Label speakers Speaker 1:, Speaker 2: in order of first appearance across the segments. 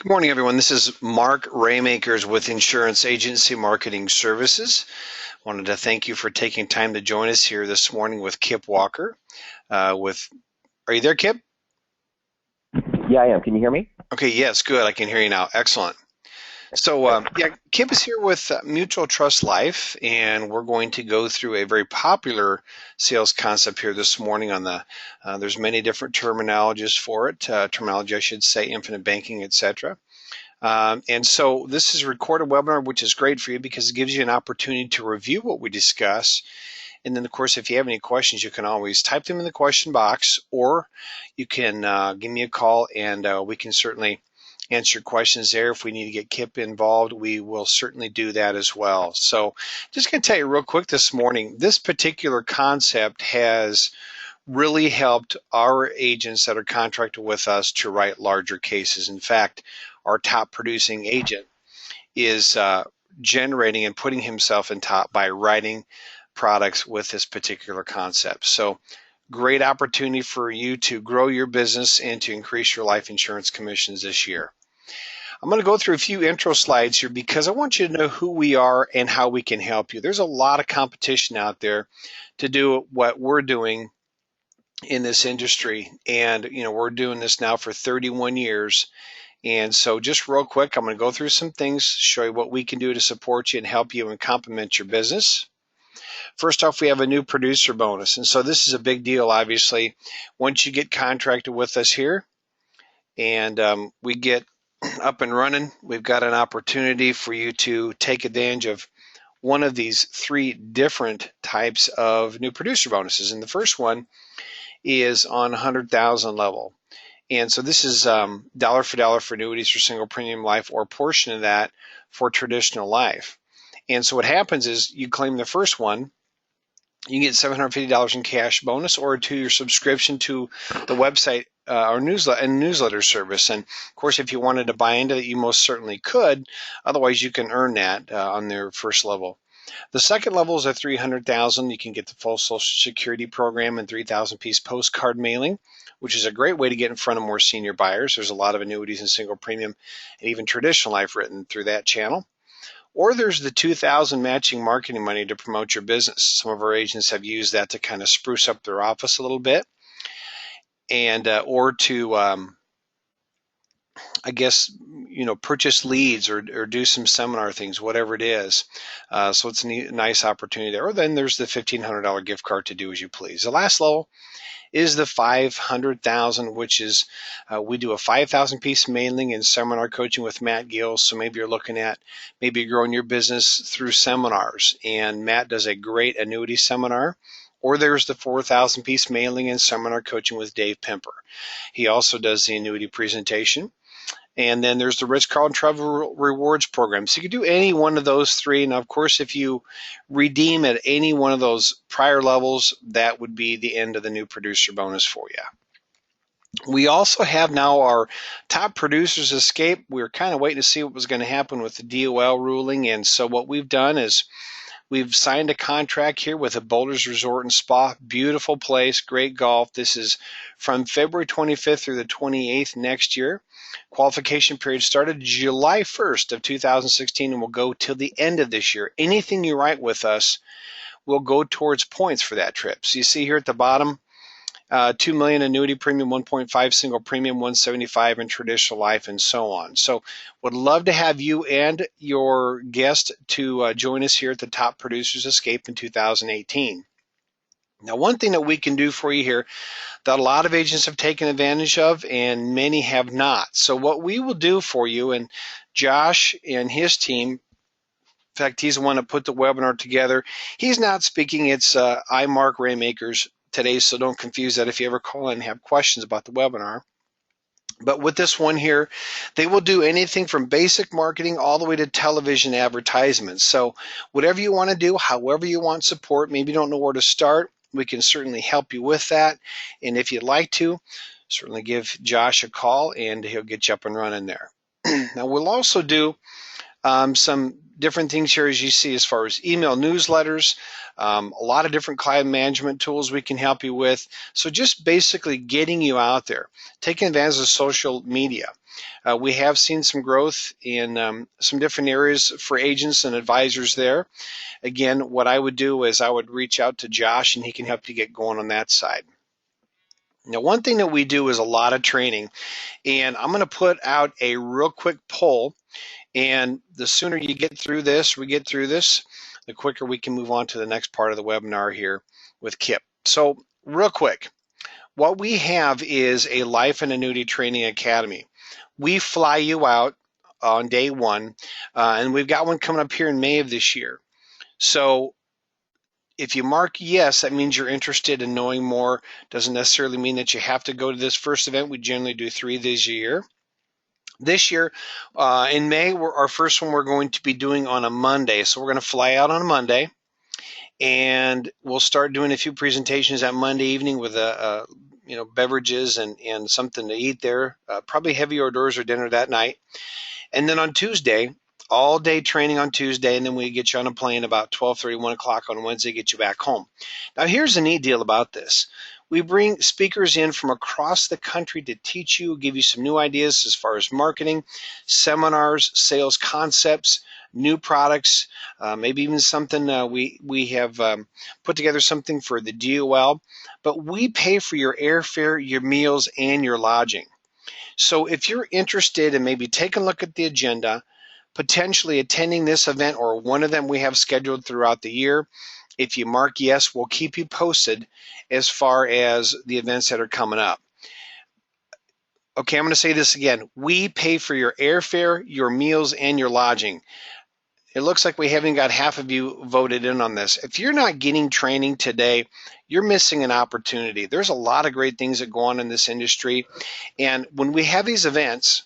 Speaker 1: Good morning, everyone. This is Mark Raymakers with Insurance Agency Marketing Services. Wanted to thank you for taking time to join us here this morning with Kip Walker. Are you there, Kip?
Speaker 2: Yeah, I am. Can you hear me?
Speaker 1: Okay, yes, good. I can hear you now. Excellent. So, Kip is here with Mutual Trust Life, and we're going to go through a very popular sales concept here this morning on there's many different terminologies for it, terminology, I should say, infinite banking, etc. And so this is a recorded webinar, which is great for you because it gives you an opportunity to review what we discuss. And then, of course, if you have any questions, you can always type them in the question box, or you can give me a call, and we can certainly answer questions there. If we need to get Kip involved, we will certainly do that as well. So just going to tell you real quick this morning, this particular concept has really helped our agents that are contracted with us to write larger cases. In fact, our top producing agent is generating and putting himself in top by writing products with this particular concept. So great opportunity for you to grow your business and to increase your life insurance commissions this year. I'm going to go through a few intro slides here because I want you to know who we are and how we can help you. There's a lot of competition out there to do what we're doing in this industry, and we're doing this now for 31 years. And so just real quick, I'm going to go through some things, show you what we can do to support you and help you and complement your business. First off, we have a new producer bonus, and so this is a big deal, obviously. Once you get contracted with us here and we get up and running, we've got an opportunity for you to take advantage of one of these three different types of new producer bonuses. And the first one is on 100,000 level. And so this is dollar for dollar for annuities for single premium life, or a portion of that for traditional life. And so what happens is you claim the first one, you can get $750 in cash bonus, or to your subscription to the website or newsletter service. And of course, if you wanted to buy into it, you most certainly could. Otherwise, you can earn that on their first level. The second level is at $300,000. You can get the full Social Security program and 3,000 piece postcard mailing, which is a great way to get in front of more senior buyers. There's a lot of annuities and single premium and even traditional life written through that channel. Or there's the $2,000 matching marketing money to promote your business. Some of our agents have used that to kind of spruce up their office a little bit, and or to purchase leads or do some seminar things, whatever it is. So it's a nice opportunity there. Or then there's the $1,500 gift card to do as you please. The last level is the 500,000, which is we do a 5,000 piece mailing and seminar coaching with Matt Gill. So maybe you're looking at growing your business through seminars, and Matt does a great annuity seminar. Or there's the 4,000 piece mailing and seminar coaching with Dave Pimper. He also does the annuity presentation. And then there's the Ritz-Carlton Travel Rewards program. So you can do any one of those three. And of course, if you redeem at any one of those prior levels, that would be the end of the new producer bonus for you. We also have now our top producers escape. We were kind of waiting to see what was going to happen with the DOL ruling. And so what we've done is we've signed a contract here with the Boulders Resort and Spa. Beautiful place, great golf. This is from February 25th through the 28th next year. Qualification period started July 1st of 2016 and will go till the end of this year. Anything you write with us will go towards points for that trip. So you see here at the bottom, $2 million annuity premium, 1.5 single premium, 175 in traditional life, and so on. So would love to have you and your guest to join us here at the Top Producers Escape in 2018. Now, one thing that we can do for you here that a lot of agents have taken advantage of and many have not. So what we will do for you, and Josh and his team, in fact, he's the one that put the webinar together. He's not speaking. It's I, Mark Raymakers, today, so don't confuse that if you ever call in and have questions about the webinar. But with this one here, they will do anything from basic marketing all the way to television advertisements. So whatever you want to do, however you want support, maybe you don't know where to start, we can certainly help you with that. And if you'd like to, certainly give Josh a call and he'll get you up and running there. Now we'll also do some different things here, as you see, as far as email newsletters, a lot of different client management tools we can help you with. So just basically getting you out there, taking advantage of social media. We have seen some growth in some different areas for agents and advisors there. Again, what I would do is I would reach out to Josh and he can help you get going on that side. Now, one thing that we do is a lot of training, and I'm going to put out a real quick poll. And the sooner you get through this, the quicker we can move on to the next part of the webinar here with Kip. So real quick, what we have is a Life and Annuity Training Academy. We fly you out on day one, and we've got one coming up here in May of this year. So if you mark yes, that means you're interested in knowing more. Doesn't necessarily mean that you have to go to this first event. We generally do 3 of these a year. This year, in May, our first one we're going to be doing on a Monday. So we're going to fly out on a Monday, and we'll start doing a few presentations that Monday evening with beverages and something to eat there. Probably heavy hors d'oeuvres or dinner that night. And then on Tuesday, all day training on Tuesday, and then we get you on a plane about 12:30, 1 o'clock on Wednesday, get you back home. Now, here's the neat deal about this. We bring speakers in from across the country to teach you, give you some new ideas as far as marketing, seminars, sales concepts, new products, maybe even something we have put together something for the DOL. But we pay for your airfare, your meals, and your lodging. So if you're interested in maybe taking a look at the agenda, potentially attending this event or one of them we have scheduled throughout the year, if you mark yes, we'll keep you posted as far as the events that are coming up. Okay, I'm going to say this again. We pay for your airfare, your meals, and your lodging. It looks like we haven't got half of you voted in on this. If you're not getting training today, you're missing an opportunity. There's a lot of great things that go on in this industry. And when we have these events,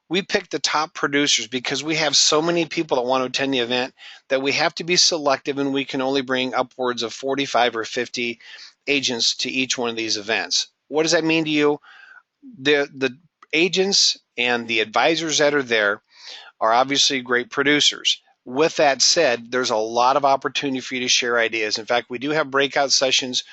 Speaker 1: we pick the top producers because we have so many people that want to attend the event that we have to be selective, and we can only bring upwards of 45 or 50 agents to each one of these events. What does that mean to you? The agents and the advisors that are there are obviously great producers. With that said, there's a lot of opportunity for you to share ideas. In fact, we do have breakout sessions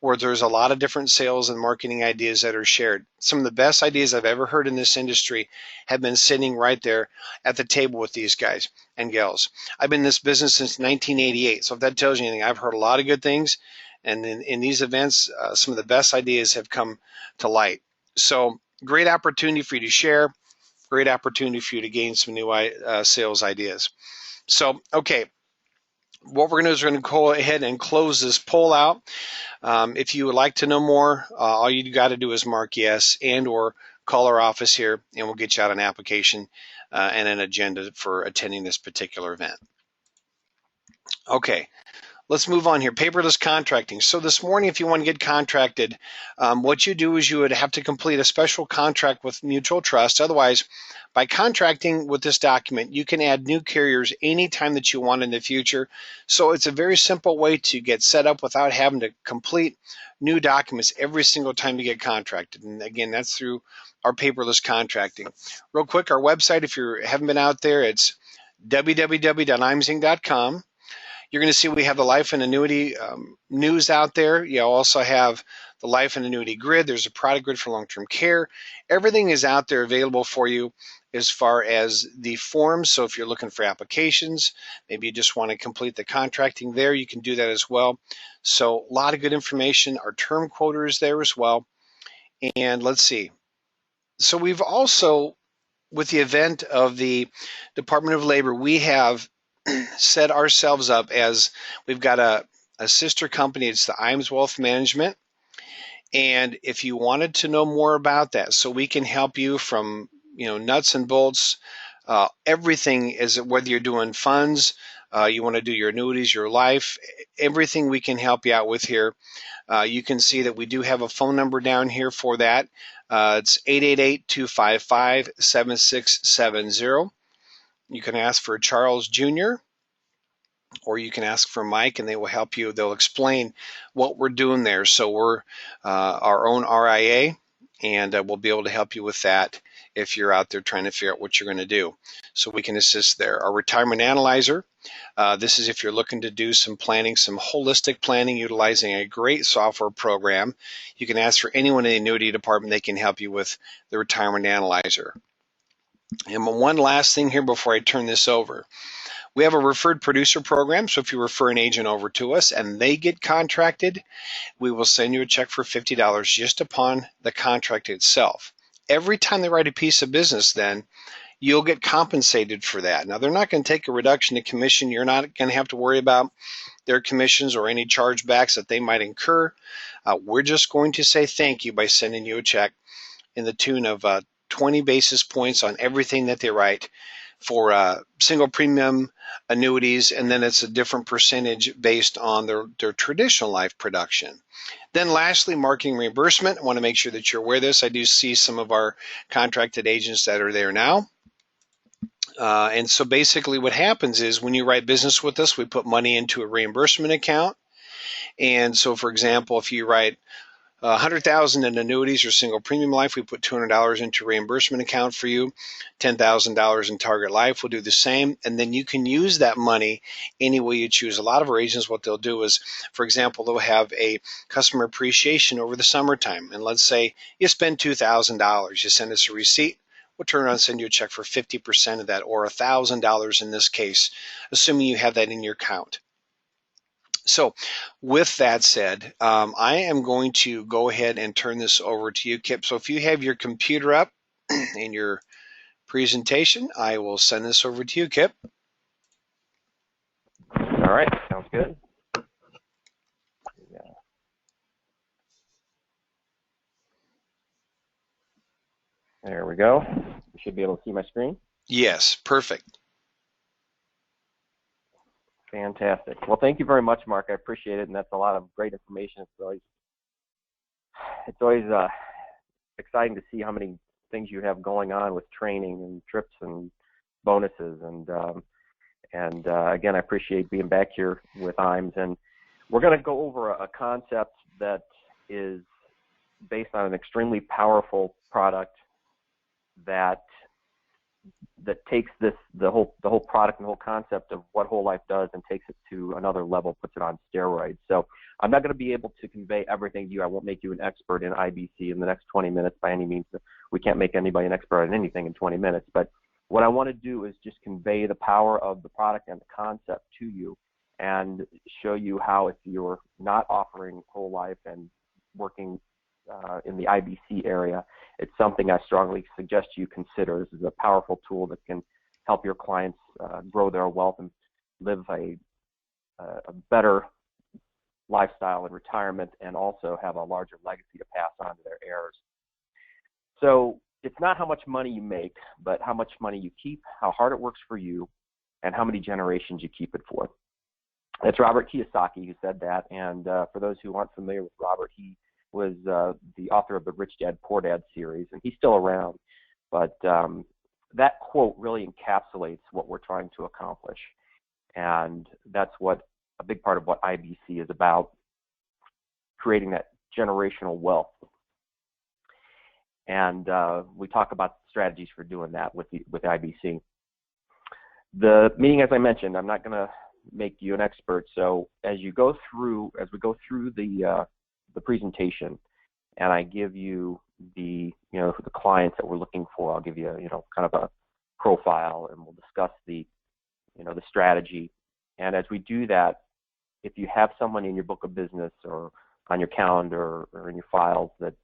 Speaker 1: where there's a lot of different sales and marketing ideas that are shared. Some of the best ideas I've ever heard in this industry have been sitting right there at the table with these guys and gals. I've been in this business since 1988, so if that tells you anything, I've heard a lot of good things, and in these events, some of the best ideas have come to light. So great opportunity for you to share, great opportunity for you to gain some new sales ideas. So, okay, what we're going to do is we're going to go ahead and close this poll out. If you would like to know more, all you got to do is mark yes and or call our office here, and we'll get you out an application and an agenda for attending this particular event. Okay. Let's move on here. Paperless contracting. So this morning, if you want to get contracted, what you do is you would have to complete a special contract with Mutual Trust. Otherwise, by contracting with this document, you can add new carriers anytime that you want in the future. So it's a very simple way to get set up without having to complete new documents every single time you get contracted. And again, that's through our paperless contracting. Real quick, our website, if you haven't been out there, it's www.iamsinc.com. You're going to see we have the life and annuity news out there. You also have the life and annuity grid. There's a product grid for long-term care. Everything is out there available for you as far as the forms. So if you're looking for applications, maybe you just want to complete the contracting there, you can do that as well. So a lot of good information. Our term quota is there as well. And let's see. So we've also, with the event of the Department of Labor, we have set ourselves up as we've got a sister company. It's the Iams Wealth Management. And if you wanted to know more about that, so we can help you from nuts and bolts, everything is whether you're doing funds, you want to do your annuities, your life, everything we can help you out with here. You can see that we do have a phone number down here for that. It's 888-255-7670. You can ask for Charles Jr., or you can ask for Mike, and they will help you. They'll explain what we're doing there. So we're our own RIA, and we'll be able to help you with that if you're out there trying to figure out what you're going to do. So we can assist there. Our retirement analyzer, this is if you're looking to do some planning, some holistic planning utilizing a great software program. You can ask for anyone in the annuity department. They can help you with the retirement analyzer. And one last thing here before I turn this over. We have a referred producer program, so if you refer an agent over to us and they get contracted, we will send you a check for $50 just upon the contract itself. Every time they write a piece of business, then you'll get compensated for that. Now, they're not going to take a reduction in commission. You're not going to have to worry about their commissions or any chargebacks that they might incur. We're just going to say thank you by sending you a check in the tune of 20 basis points on everything that they write for single premium annuities, and then it's a different percentage based on their traditional life production. Then lastly, marketing reimbursement. I want to make sure that you're aware of this. I do see some of our contracted agents that are there now. And so basically what happens is when you write business with us, we put money into a reimbursement account. And so, for example, if you write $100,000 in annuities or single premium life, we put $200 into reimbursement account for you. $10,000 in target life, we'll do the same. And then you can use that money any way you choose. A lot of our agents, what they'll do is, for example, they'll have a customer appreciation over the summertime. And let's say you spend $2,000. You send us a receipt. We'll turn around and send you a check for 50% of that, or $1,000 in this case, assuming you have that in your account. So with that said, I am going to go ahead and turn this over to you, Kip. So if you have your computer up in your presentation, I will send this over to you, Kip.
Speaker 2: All right, sounds good. Yeah. There we go. You should be able to see my screen.
Speaker 1: Yes, perfect.
Speaker 2: Fantastic. Well, thank you very much, Mark. I appreciate it, and that's a lot of great information. It's always exciting to see how many things you have going on with training and trips and bonuses. And again, I appreciate being back here with Iams. And we're going to go over a concept that is based on an extremely powerful product that takes the whole product and the whole concept of what whole life does and takes it to another level, puts it on steroids. So I'm not going to be able to convey everything to you. I won't make you an expert in IBC in the next 20 minutes by any means. We can't make anybody an expert in anything in 20 minutes. But what I want to do is just convey the power of the product and the concept to you and show you how, if you're not offering whole life and working in the IBC area, it's something I strongly suggest you consider. This is a powerful tool that can help your clients grow their wealth and live a better lifestyle in retirement, and also have a larger legacy to pass on to their heirs. So it's not how much money you make, but how much money you keep, how hard it works for you, and how many generations you keep it for. That's Robert Kiyosaki who said that. And for those who aren't familiar with Robert, he was the author of the Rich Dad, Poor Dad series, and he's still around. But that quote really encapsulates what we're trying to accomplish. And that's what a big part of what IBC is about, creating that generational wealth. And we talk about strategies for doing that with IBC. The meeting, as I mentioned, I'm not going to make you an expert. So as we go through the presentation, and I give you the clients that we're looking for, I'll give you kind of a profile, and we'll discuss the strategy. And as we do that, if you have someone in your book of business or on your calendar or in your files that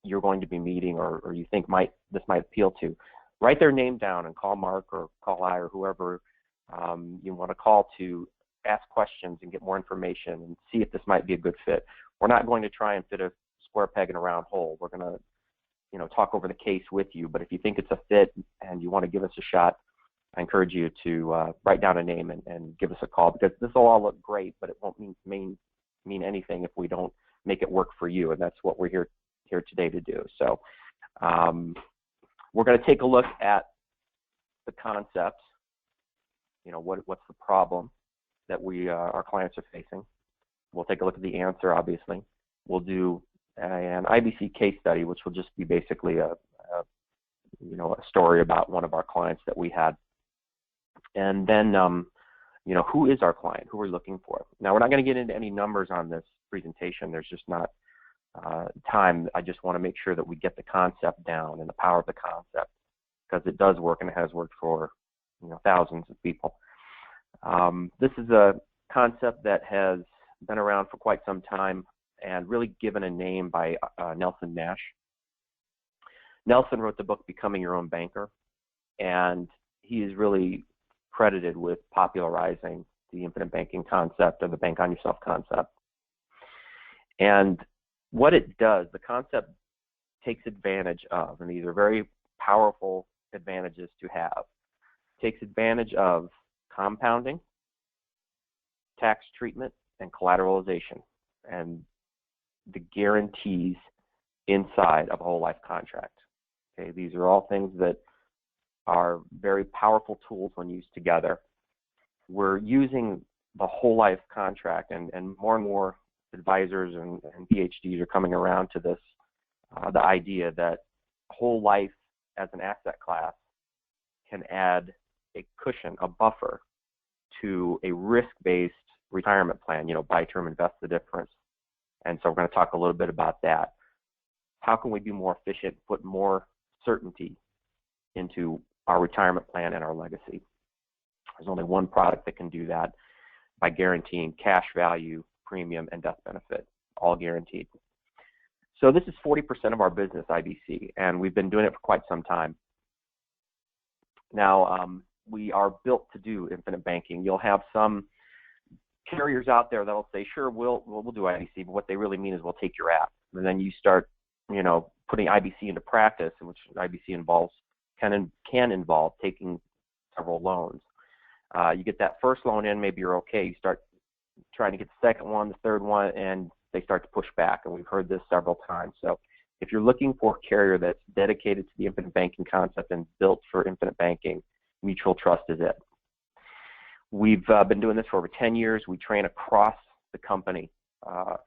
Speaker 2: you're going to be meeting, or you think this might appeal to, write their name down and call Mark or call I or whoever you want to call to ask questions and get more information and see if this might be a good fit. We're not going to try and fit a square peg in a round hole. We're going to talk over the case with you. But if you think it's a fit and you want to give us a shot, I encourage you to write down a name and give us a call, because this will all look great, but it won't mean anything if we don't make it work for you. And that's what we're here today to do. So we're going to take a look at the concept. What's the problem that our clients are facing. We'll take a look at the answer, obviously. We'll do an IBC case study, which will just be basically a a story about one of our clients that we had. And then, who is our client? Who we're looking for? Now, we're not going to get into any numbers on this presentation. There's just not time. I just want to make sure that we get the concept down and the power of the concept, because it does work and it has worked for thousands of people. This is a concept that has been around for quite some time and really given a name by Nelson Nash. Nelson wrote the book Becoming Your Own Banker, and he is really credited with popularizing the infinite banking concept or the bank on yourself concept. And what it does, the concept takes advantage of, and these are very powerful advantages to have, takes advantage of compounding, tax treatment, and collateralization, and the guarantees inside of a whole life contract. Okay, these are all things that are very powerful tools when used together. We're using the whole life contract, and more advisors and PhDs are coming around to this, the idea that whole life as an asset class can add a cushion, a buffer to a risk-based retirement plan, buy term, invest the difference. And so we're going to talk a little bit about that. How can we be more efficient, put more certainty into our retirement plan and our legacy? There's only one product that can do that, by guaranteeing cash value, premium, and death benefit, all guaranteed. So this is 40% of our business, IBC, and we've been doing it for quite some time. Now, we are built to do infinite banking. You'll have some carriers out there that'll say, sure, we'll do IBC, but what they really mean is we'll take your app. And then you start, putting IBC into practice, in which IBC can involve taking several loans. You get that first loan in, maybe you're okay. You start trying to get the second one, the third one, and they start to push back. And we've heard this several times. So if you're looking for a carrier that's dedicated to the infinite banking concept and built for infinite banking, Mutual Trust is it. We've been doing this for over 10 years. We train across the company.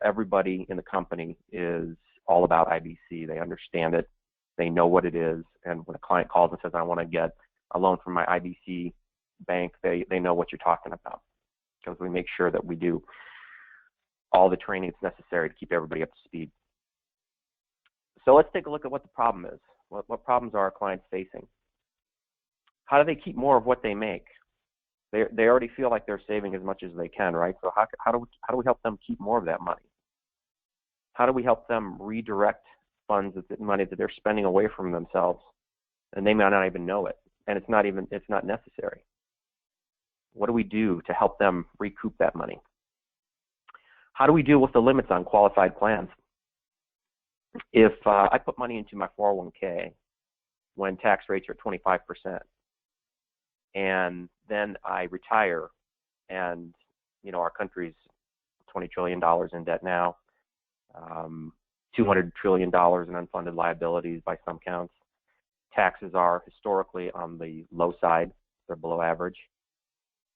Speaker 2: Everybody in the company is all about IBC. They understand it. They know what it is. And when a client calls and says, I want to get a loan from my IBC bank, they know what you're talking about, because we make sure that we do all the training that's necessary to keep everybody up to speed. So let's take a look at what the problem is. What problems are our clients facing? How do they keep more of what they make? They already feel like they're saving as much as they can, right? So how do we help them keep more of that money? How do we help them redirect funds, money that they're spending away from themselves, and they may not even know it, and it's not necessary? What do we do to help them recoup that money? How do we deal with the limits on qualified plans? If I put money into my 401k when tax rates are 25%, and then I retire, and our country's $20 trillion in debt now, $200 trillion in unfunded liabilities by some counts. Taxes are historically on the low side; they're below average.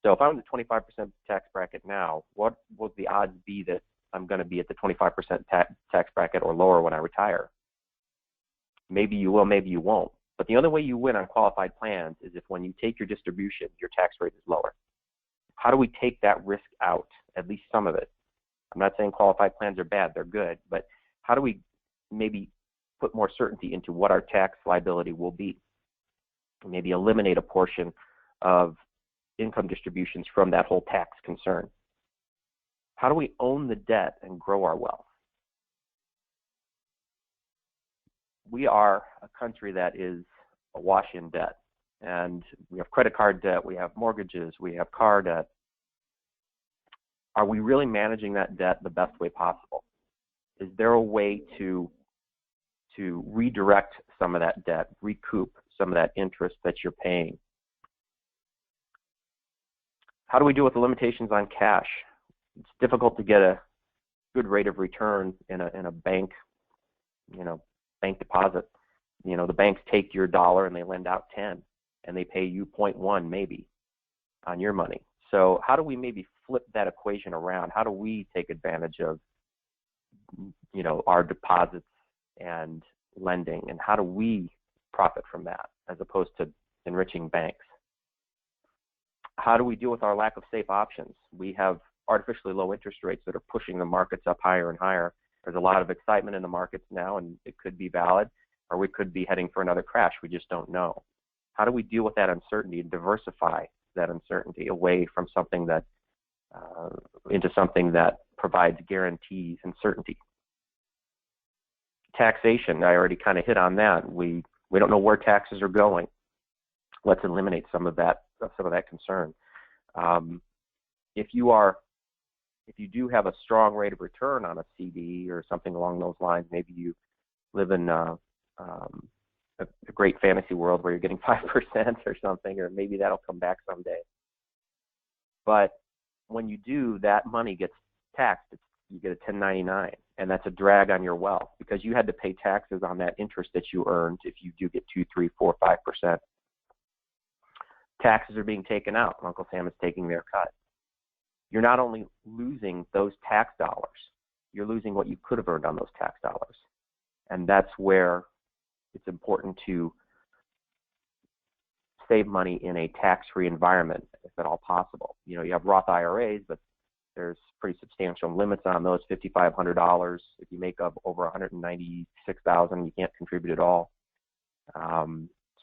Speaker 2: So if I'm in the 25% tax bracket now, what would the odds be that I'm going to be at the 25% tax bracket or lower when I retire? Maybe you will, maybe you won't. But the only way you win on qualified plans is if when you take your distribution, your tax rate is lower. How do we take that risk out, at least some of it? I'm not saying qualified plans are bad, they're good, but how do we maybe put more certainty into what our tax liability will be? Maybe eliminate a portion of income distributions from that whole tax concern. How do we own the debt and grow our wealth? We are a country that is awash in debt, and we have credit card debt, we have mortgages, we have car debt. Are we really managing that debt the best way possible? Is there a way to redirect some of that debt, recoup some of that interest that you're paying? How do we deal with the limitations on cash? It's difficult to get a good rate of return in a bank, bank deposit. The banks take your dollar and they lend out 10, and they pay you 0.1 maybe on your money. So how do we maybe flip that equation around? How do we take advantage of, our deposits and lending, and how do we profit from that, as opposed to enriching banks. How do we deal with our lack of safe options? We have artificially low interest rates that are pushing the markets up higher and higher. There's a lot of excitement in the markets now, and it could be valid, or we could be heading for another crash. We just don't know. How do we deal with that uncertainty and diversify that uncertainty away from something that into something that provides guarantees and certainty? Taxation, I already kind of hit on that. We don't know where taxes are going. Let's eliminate some of that concern. If you do have a strong rate of return on a CD or something along those lines, maybe you live in a great fantasy world where you're getting 5% or something, or maybe that'll come back someday. But when you do, that money gets taxed. You get a 1099, and that's a drag on your wealth because you had to pay taxes on that interest that you earned if you do get 2, 3, 4, 5%. Taxes are being taken out. Uncle Sam is taking their cut. You're not only losing those tax dollars, you're losing what you could have earned on those tax dollars. And that's where it's important to save money in a tax-free environment, if at all possible. You know, you have Roth IRAs, but there's pretty substantial limits on those. $5,500. If you make up over $196,000, you can't contribute at all.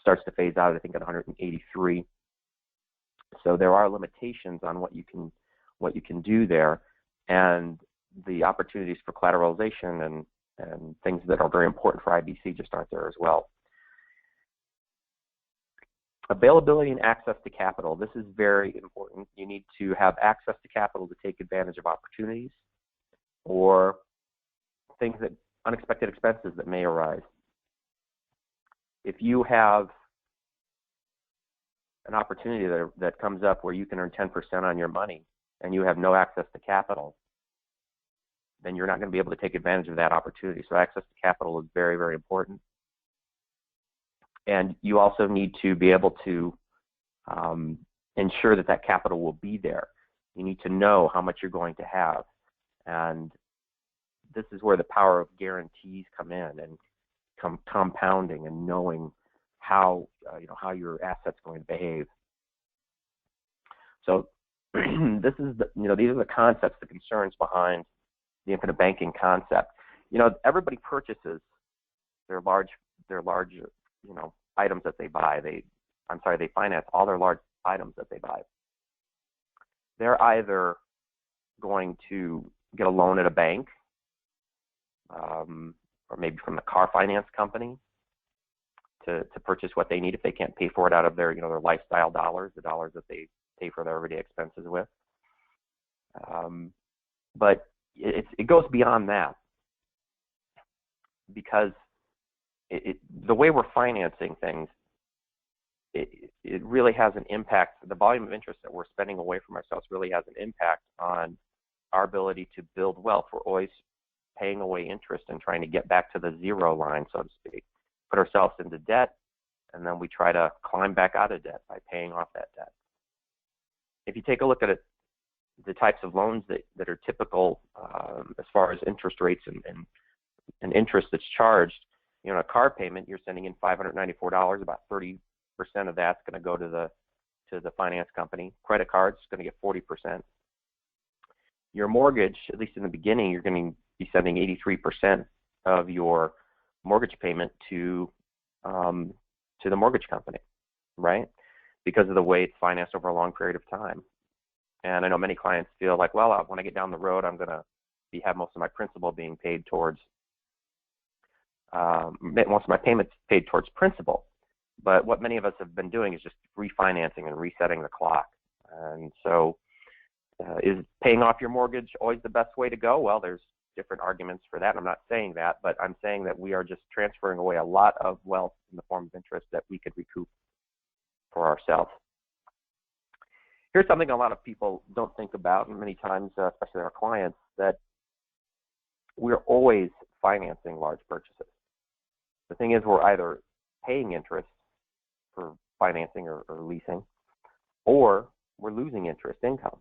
Speaker 2: Starts to phase out, I think, at $183,000. So there are limitations on what you can do there, and the opportunities for collateralization and things that are very important for IBC just aren't there as well. Availability and access to capital. This is very important. You need to have access to capital to take advantage of opportunities or things that unexpected expenses that may arise. If you have an opportunity that comes up where you can earn 10% on your money and you have no access to capital, then you're not going to be able to take advantage of that opportunity. So access to capital is very, very important. And you also need to be able to ensure that that capital will be there. You need to know how much you're going to have. And this is where the power of guarantees come in, and compounding and knowing how how your asset's going to behave. So this is these are the concepts, the concerns behind the infinite banking concept. Everybody purchases their large items that they buy. They finance all their large items that they buy. They're either going to get a loan at a bank, or maybe from the car finance company to purchase what they need if they can't pay for it out of their their lifestyle dollars, the dollars that they pay for their everyday expenses with. But it goes beyond that, because the way we're financing things, it really has an impact. The volume of interest that we're spending away from ourselves really has an impact on our ability to build wealth. We're always paying away interest and trying to get back to the zero line, so to speak, put ourselves into debt, and then we try to climb back out of debt by paying off that debt. If you take a look at it, the types of loans that are typical as far as interest rates and interest that's charged, a car payment, you're sending in $594. About 30% of that's going to go to the finance company. Credit cards going to get 40%. Your mortgage, at least in the beginning, you're going to be sending 83% of your mortgage payment to the mortgage company, right? Because of the way it's financed over a long period of time. And I know many clients feel like, well, when I get down the road, I'm going to have most of my principal being paid towards, most of my payments paid towards principal. But what many of us have been doing is just refinancing and resetting the clock. And so is paying off your mortgage always the best way to go? Well, there's different arguments for that. I'm not saying that, but I'm saying that we are just transferring away a lot of wealth in the form of interest that we could recoup for ourselves. Here's something a lot of people don't think about, and many times, especially our clients, that we're always financing large purchases. The thing is, we're either paying interest for financing or leasing, or we're losing interest income.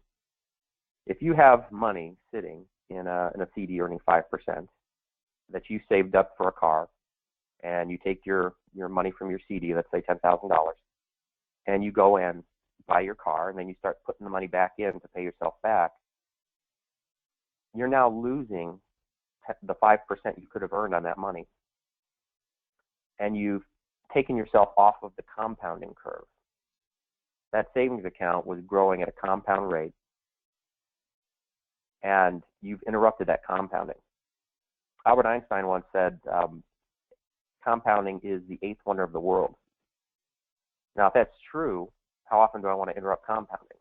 Speaker 2: If you have money sitting in a CD earning 5% that you saved up for a car, and you take your your money from your CD, let's say $10,000, and you go in, buy your car, and then you start putting the money back in to pay yourself back, you're now losing the 5% you could have earned on that money. And you've taken yourself off of the compounding curve. That savings account was growing at a compound rate, and you've interrupted that compounding. Albert Einstein once said, compounding is the eighth wonder of the world. Now, if that's true, how often do I want to interrupt compounding?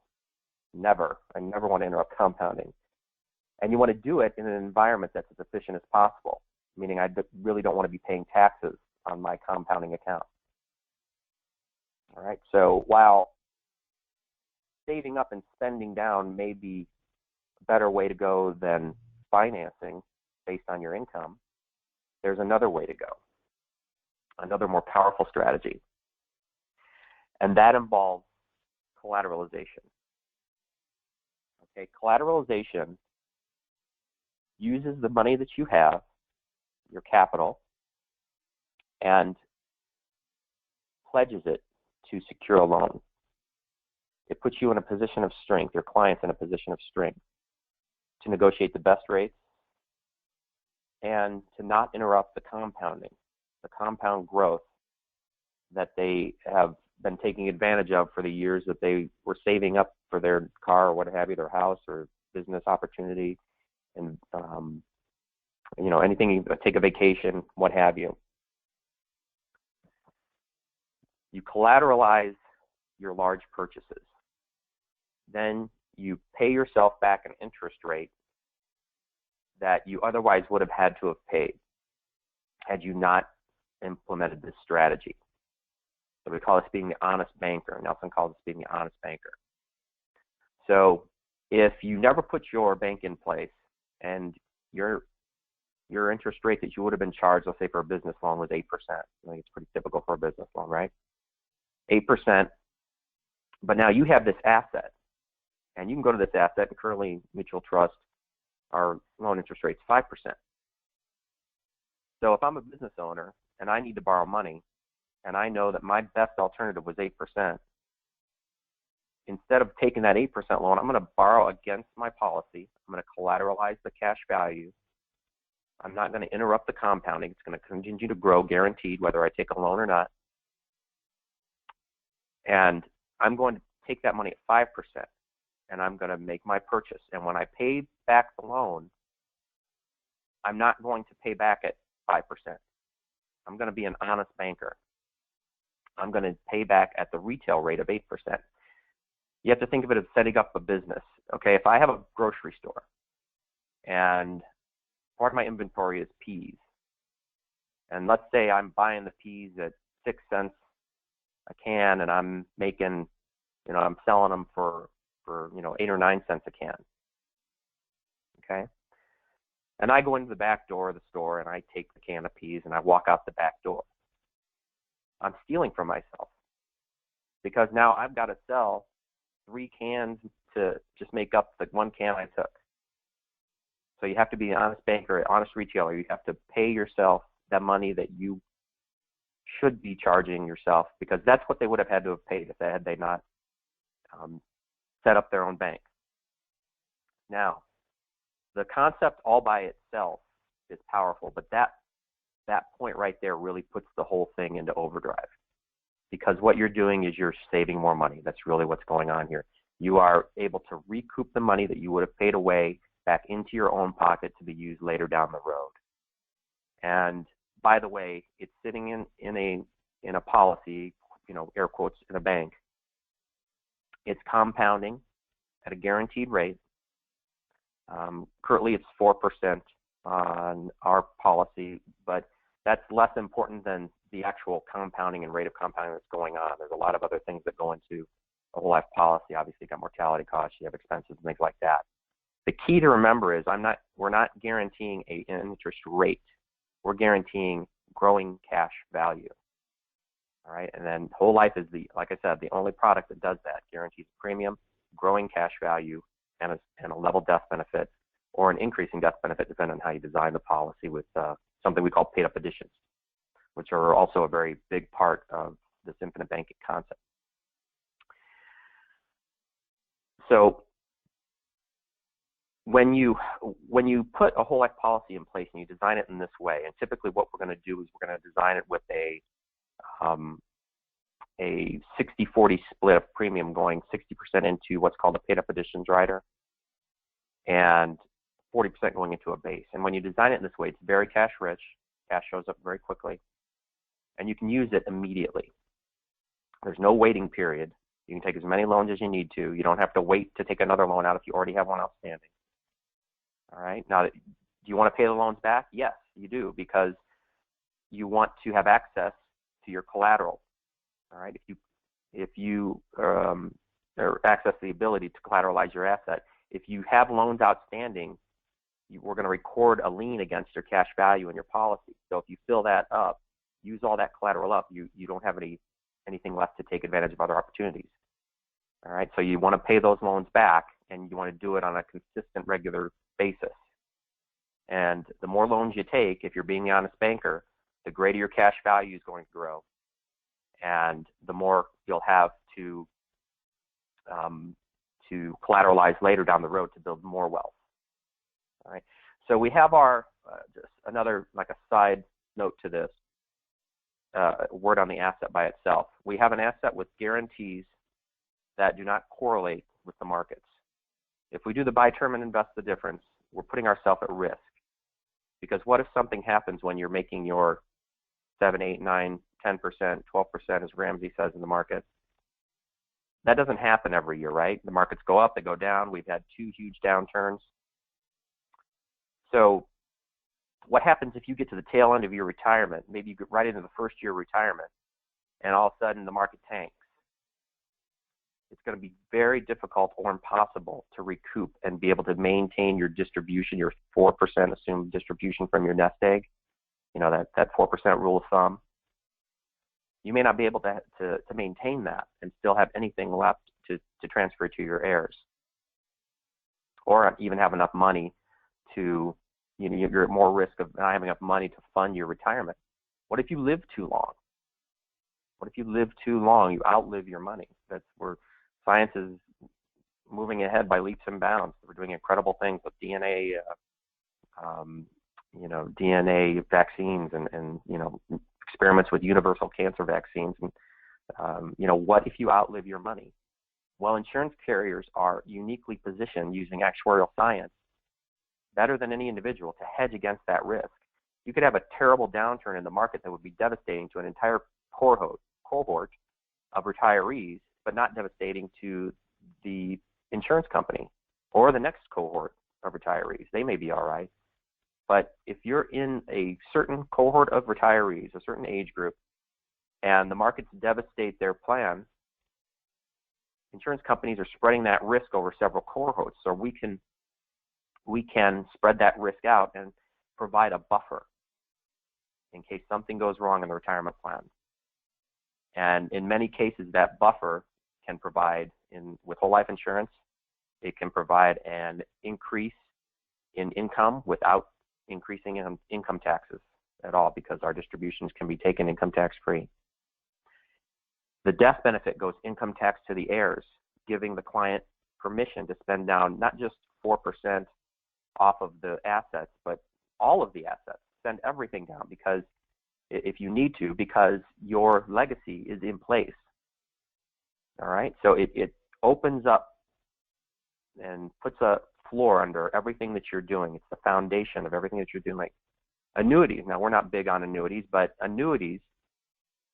Speaker 2: Never. I never want to interrupt compounding. And you want to do it in an environment that's as efficient as possible, meaning I really don't want to be paying taxes on my compounding account. All right, so while saving up and spending down may be a better way to go than financing based on your income, there's another way to go, another more powerful strategy, and that involves collateralization. Okay, collateralization uses the money that you have, your capital, and pledges it to secure a loan. It puts you in a position of strength, your clients in a position of strength, to negotiate the best rates and to not interrupt the compounding, the compound growth that they have been taking advantage of for the years that they were saving up for their car or what have you, their house or business opportunity, and anything, take a vacation, what have you. You collateralize your large purchases. Then you pay yourself back an interest rate that you otherwise would have had to have paid had you not implemented this strategy. So we call this being the honest banker. Nelson calls this being the honest banker. So if you never put your bank in place and your interest rate that you would have been charged, let's say for a business loan, was 8%. I think it's pretty typical for a business loan, right? 8%. But now you have this asset, and you can go to this asset, and currently Mutual Trust, our loan interest rate is 5%. So if I'm a business owner and I need to borrow money, and I know that my best alternative was 8%, instead of taking that 8% loan, I'm going to borrow against my policy. I'm going to collateralize the cash value. I'm not going to interrupt the compounding. It's going to continue to grow, guaranteed, whether I take a loan or not. And I'm going to take that money at 5%, and I'm going to make my purchase. And when I pay back the loan, I'm not going to pay back at 5%. I'm going to be an honest banker. I'm going to pay back at the retail rate of 8%. You have to think of it as setting up a business. Okay, if I have a grocery store and part of my inventory is peas, and let's say I'm buying the peas at 6 cents a can, and I'm making, I'm selling them for 8 or 9 cents a can. Okay, and I go into the back door of the store and I take the can of peas and I walk out the back door. I'm stealing from myself, because now I've got to sell 3 cans to just make up the 1 can I took. So you have to be an honest banker, an honest retailer. You have to pay yourself the money that you should be charging yourself, because that's what they would have had to have paid if they not set up their own bank. Now, the concept all by itself is powerful, but that point right there really puts the whole thing into overdrive, because what you're doing is you're saving more money. That's really what's going on here. You are able to recoup the money that you would have paid away back into your own pocket to be used later down the road. And by the way, it's sitting in a policy, air quotes, in a bank. It's compounding at a guaranteed rate. Currently, it's 4% on our policy, but that's less important than the actual compounding and rate of compounding that's going on. There's a lot of other things that go into a whole life policy. Obviously, you got mortality costs, you have expenses, and things like that. The key to remember is we're not guaranteeing an interest rate. We're guaranteeing growing cash value. All right, and then whole life is, like I said, the only product that does that. Guarantees premium, growing cash value, and a level death benefit, or an increasing death benefit, depending on how you design the policy with something we call paid up additions. which are also a very big part of this infinite banking concept. So when you put a whole life policy in place and you design it in this way, and typically what we're going to do is we're going to design it with a 60-40 split of premium, going 60% into what's called a paid up additions rider and 40% going into a base. And when you design it in this way, it's very cash rich. Cash shows up very quickly, and you can use it immediately. There's no waiting period. You can take as many loans as you need to. You don't have to wait to take another loan out if you already have one outstanding. All right. Now, do you want to pay the loans back? Yes, you do, because you want to have access to your collateral. All right. If you or access the ability to collateralize your asset, if you have loans outstanding, we're going to record a lien against your cash value in your policy. So if you fill that up, use all that collateral up, you don't have anything left to take advantage of other opportunities. All right, so you want to pay those loans back, and you want to do it on a consistent, regular basis. And the more loans you take, if you're being the honest banker, the greater your cash value is going to grow, and the more you'll have to collateralize later down the road to build more wealth. All right, so we have our just another, like a side note to this, word on the asset by itself. We have an asset with guarantees that do not correlate with the markets. If we do the buy term and invest the difference, we're putting ourselves at risk, because what if something happens when you're making your 7, 8, 9, 10%, 12%, as Ramsey says in the market? That doesn't happen every year, right? The markets go up, they go down. We've had 2 huge downturns. So what happens if you get to the tail end of your retirement, maybe you get right into the first year of retirement, and all of a sudden the market tanks? It's going to be very difficult or impossible to recoup and be able to maintain your distribution, your 4% assumed distribution from your nest egg, that 4% rule of thumb. You may not be able to maintain that and still have anything left to transfer to your heirs, or even have enough money to, you're at more risk of not having enough money to fund your retirement. What if you live too long? What if you live too long? You outlive your money. That's where science is moving ahead by leaps and bounds. We're doing incredible things with DNA, DNA vaccines and experiments with universal cancer vaccines. And, what if you outlive your money? Well, insurance carriers are uniquely positioned using actuarial science better than any individual to hedge against that risk. You could have a terrible downturn in the market that would be devastating to an entire cohort of retirees, but not devastating to the insurance company or the next cohort of retirees. They may be all right. But if you're in a certain cohort of retirees, a certain age group, and the markets devastate their plan, insurance companies are spreading that risk over several cohorts. So we can spread that risk out and provide a buffer in case something goes wrong in the retirement plan. And in many cases, that buffer can provide, with whole life insurance, it can provide an increase in income without increasing income taxes at all, because our distributions can be taken income tax free. The death benefit goes income tax to the heirs, giving the client permission to spend down not just 4% off of the assets, but all of the assets. Send everything down, because if you need to, because your legacy is in place. All right, so it opens up and puts a floor under everything that you're doing. It's the foundation of everything that you're doing. Like annuities. Now, we're not big on annuities, but annuities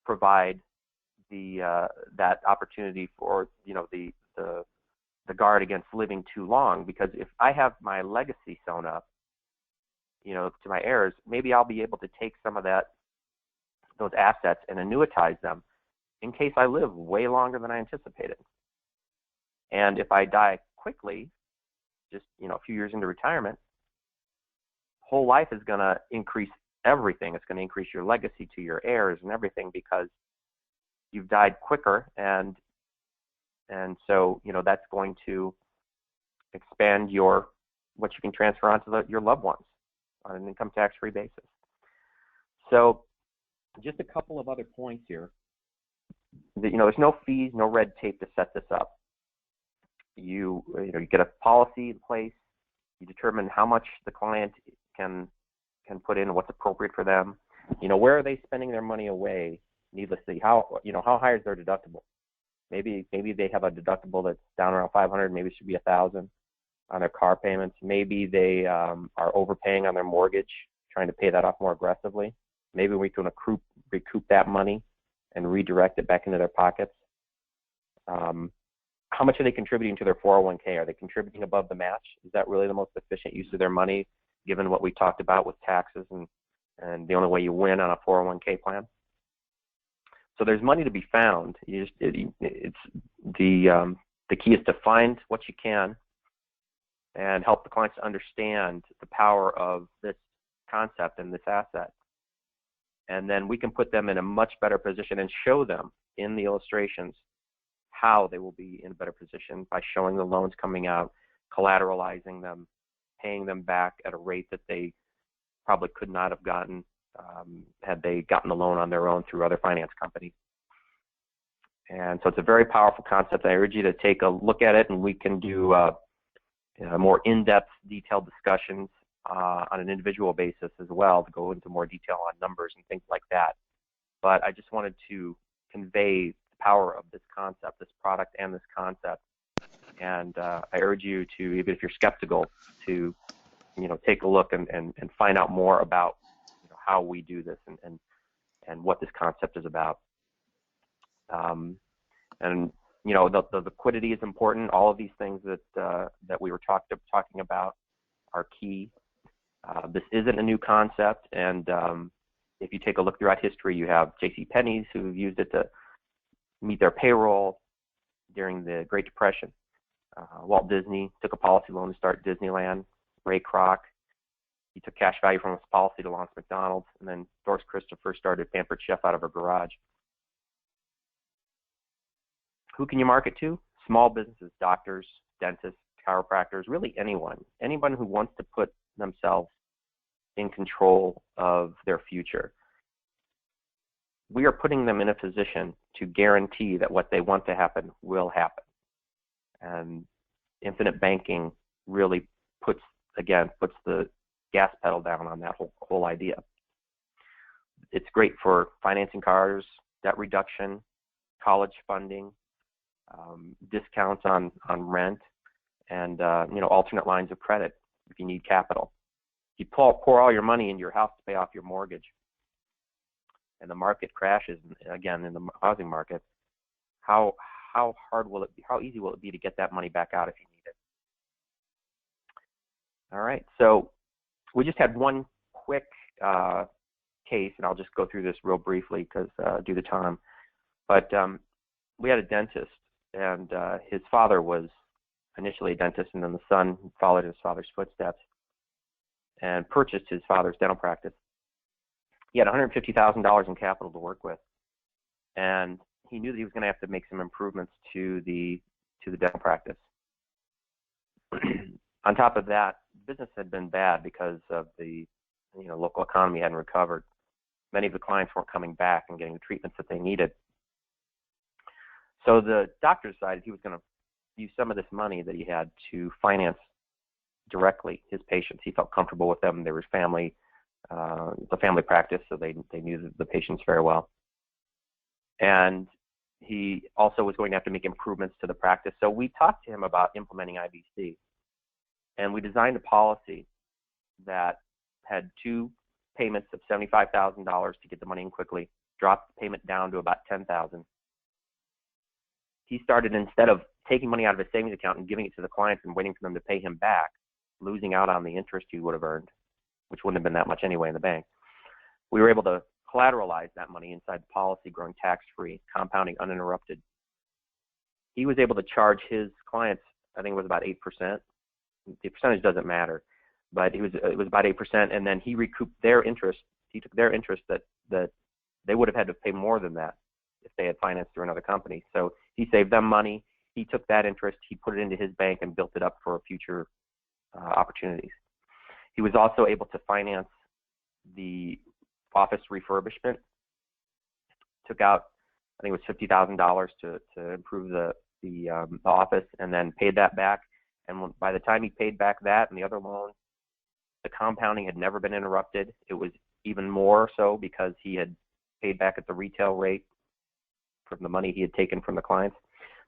Speaker 2: provide that opportunity for the guard against living too long. Because if I have my legacy sewn up, to my heirs, maybe I'll be able to take some of those assets and annuitize them in case I live way longer than I anticipated. And if I die quickly, just a few years into retirement, whole life is going to increase everything. It's going to increase your legacy to your heirs and everything, because you've died quicker, and so that's going to expand what you can transfer onto your loved ones on an income tax-free basis. So Just a couple of other points here. There's no fees, no red tape to set this up. You get a policy in place. You determine how much the client can put in, what's appropriate for them. Where are they spending their money away needlessly? How high is their deductible? Maybe they have a deductible that's down around 500. Maybe it should be 1,000 on their car payments. Maybe they are overpaying on their mortgage, trying to pay that off more aggressively. Maybe we can recoup that money and redirect it back into their pockets. How much are they contributing to their 401k? Are they contributing above the match? Is that really the most efficient use of their money, given what we talked about with taxes and the only way you win on a 401k plan? So there's money to be found. The key is to find what you can and help the clients understand the power of this concept and this asset. And then we can put them in a much better position and show them in the illustrations how they will be in a better position by showing the loans coming out, collateralizing them, paying them back at a rate that they probably could not have gotten had they gotten the loan on their own through other finance companies. And so it's a very powerful concept. I urge you to take a look at it, and we can do more in-depth, detailed discussions on an individual basis as well, to go into more detail on numbers and things like that. But I just wanted to convey the power of this concept, this product and this concept. And I urge you to, even if you're skeptical, to take a look and find out more about how we do this and what this concept is about. The liquidity is important. All of these things that we were talking about are key. This isn't a new concept, and if you take a look throughout history, you have J.C. Penney's who've used it to meet their payroll during the Great Depression. Walt Disney took a policy loan to start Disneyland. Ray Kroc, he took cash value from his policy to launch McDonald's, and then Doris Christopher started Pampered Chef out of her garage. Who can you market to? Small businesses, doctors, dentists, chiropractors, really anyone who wants to put themselves in control of their future. We are putting them in a position to guarantee that what they want to happen will happen. And infinite banking really puts the gas pedal down on that whole idea. It's great for financing cars, debt reduction, college funding, discounts on rent, and alternate lines of credit if you need capital. You pour all your money into your house to pay off your mortgage, and the market crashes again in the housing market. How hard will it be? How easy will it be to get that money back out if you need it? All right, so we just had one quick case, and I'll just go through this real briefly because due to time. But we had a dentist, and his father was initially a dentist, and then the son followed his father's footsteps and purchased his father's dental practice. He had $150,000 in capital to work with, and he knew that he was going to have to make some improvements to the dental practice. On top of that, business had been bad because of the local economy hadn't recovered. Many of the clients weren't coming back and getting the treatments that they needed. So the doctor decided he was going to use some of this money that he had to finance directly his patients. He felt comfortable with them. They were family, the family practice, so they knew the patients very well. And he also was going to have to make improvements to the practice. So we talked to him about implementing IBC, and we designed a policy that had two payments of $75,000 to get the money in quickly, dropped the payment down to about $10,000. He started, instead of taking money out of his savings account and giving it to the clients and waiting for them to pay him back, losing out on the interest he would have earned, which wouldn't have been that much anyway in the bank. We were able to collateralize that money inside the policy, growing tax-free, compounding uninterrupted. He was able to charge his clients, I think it was about 8%. The percentage doesn't matter, but it was about 8%, and then he recouped their interest. He took their interest that they would have had to pay more than that if they had financed through another company. So he saved them money. He took that interest, he put it into his bank and built it up for future opportunities. He was also able to finance the office refurbishment took out, I think it was $50,000 to improve the office, and then paid that back. And by the time he paid back that and the other loan, the compounding had never been interrupted. It was even more so because he had paid back at the retail rate from the money he had taken from the clients.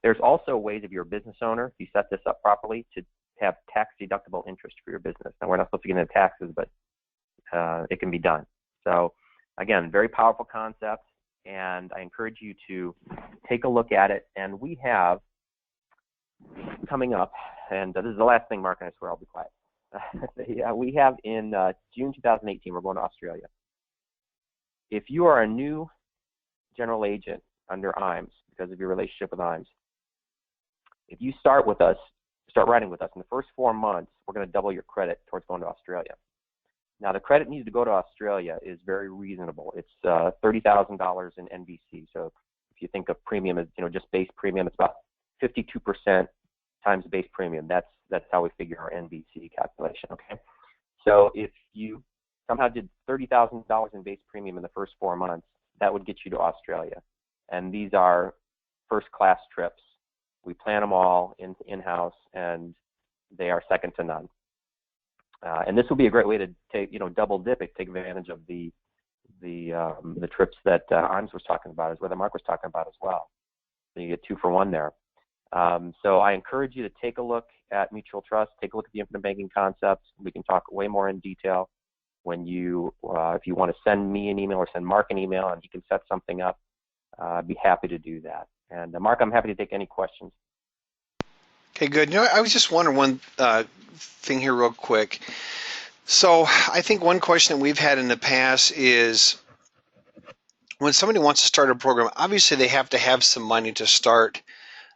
Speaker 2: There's also ways, if you're a business owner, if you set this up properly, to have tax-deductible interest for your business. Now, we're not supposed to get into taxes, but it can be done. So, again, very powerful concept, and I encourage you to take a look at it. And we have coming up, and this is the last thing, Mark, and I swear I'll be quiet. We have in June 2018, we're going to Australia. If you are a new general agent under Iams, because of your relationship with Iams, if you start writing with us in the first 4 months, we're going to double your credit towards going to Australia. Now, the credit needed to go to Australia is very reasonable. It's $30,000 in NBC. So if you think of premium as just base premium, it's about 52% times base premium. That's how we figure our NBC calculation. Okay. So if you somehow did $30,000 in base premium in the first 4 months, that would get you to Australia. And these are first-class trips. We plan them all in-house, and they are second to none. And this will be a great way to take, double dip it, take advantage of the trips that Iams was talking about, as well, that Mark was talking about as well. So you get 2 for 1 there. So I encourage you to take a look at Mutual Trust, take a look at the infinite banking concepts. We can talk way more in detail when if you want to send me an email or send Mark an email and he can set something up. I'd be happy to do that. And Mark, I'm happy to take any questions.
Speaker 1: Okay, good. I was just wondering one thing here real quick. So I think one question that we've had in the past is when somebody wants to start a program, obviously they have to have some money to start